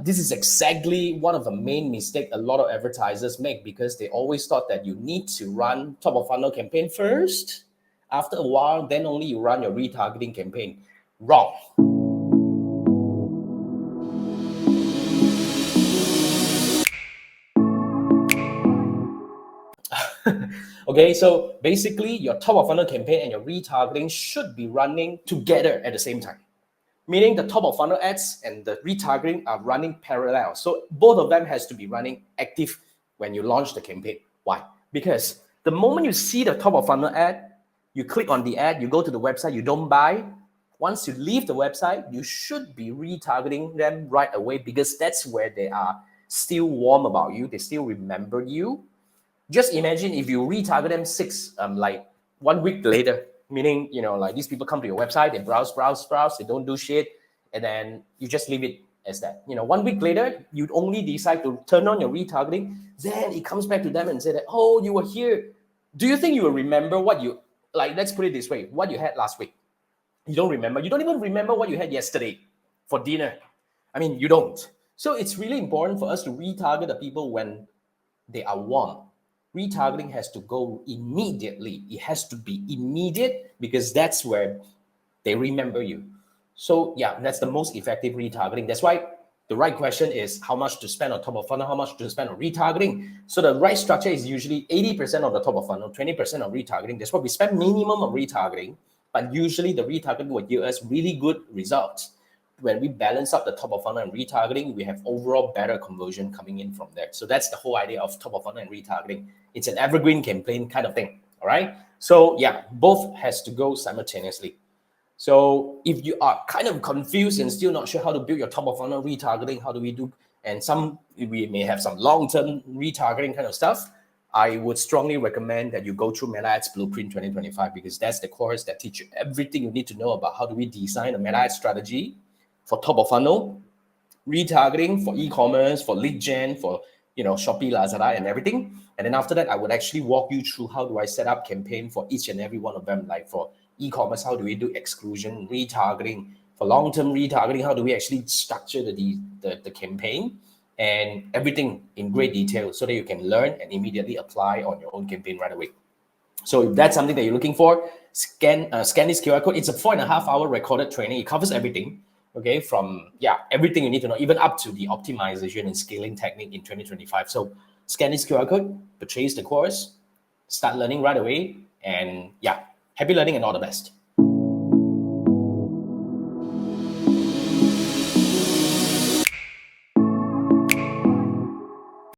This is exactly one of the main mistakes a lot of advertisers make, because they always thought that you need to run top of funnel campaign first. After a while, then only you run your retargeting campaign. Wrong. Okay, so basically your top of funnel campaign and your retargeting should be running together at the same time. Meaning the top of funnel ads and the retargeting are running parallel. So both of them has to be running active when you launch the campaign. Why? Because the moment you see the top of funnel ad, you click on the ad, you go to the website, you don't buy. Once you leave the website, you should be retargeting them right away, because that's where they are still warm about you. They still remember you. Just imagine if you retarget them like 1 week later, meaning, like these people come to your website, they browse, they don't do shit, and then you just leave it as that. 1 week later, you'd only decide to turn on your retargeting, then it comes back to them and say that, oh, you were here. Do you think you will remember what you, let's put it this way, what you had last week? You don't remember. You don't even remember what you had yesterday for dinner. I mean, you don't. So it's really important for us to retarget the people when they are warm. Retargeting has to go immediately. It has to be immediate, because that's where they remember you. So yeah, that's the most effective retargeting. That's why the right question is how much to spend on top of funnel, how much to spend on retargeting. So the right structure is usually 80% of the top of funnel, 20% on retargeting. That's what we spend minimum on retargeting, but usually the retargeting will give us really good results. When we balance up the top of funnel and retargeting, we have overall better conversion coming in from there. So that's the whole idea of top of funnel and retargeting. It's an evergreen campaign kind of thing. All right. So yeah, both has to go simultaneously. So if you are kind of confused and still not sure how to build your top of funnel retargeting, how do we do? And we may have some long-term retargeting kind of stuff. I would strongly recommend that you go through Meta Ads Blueprint 2025, because that's the course that teaches you everything you need to know about how do we design a Meta Ads strategy for top of funnel, retargeting for e-commerce, for lead gen, for Shopee, Lazada, and everything. And then after that, I would actually walk you through how do I set up campaign for each and every one of them. Like for e-commerce, how do we do exclusion, retargeting? For long-term retargeting, how do we actually structure the campaign? And everything in great detail, so that you can learn and immediately apply on your own campaign right away. So if that's something that you're looking for, scan this QR code. It's a 4.5-hour recorded training. It covers everything. Okay, from everything you need to know, even up to the optimization and scaling technique in 2025. So scan this QR code, purchase the course, start learning right away, and happy learning and all the best.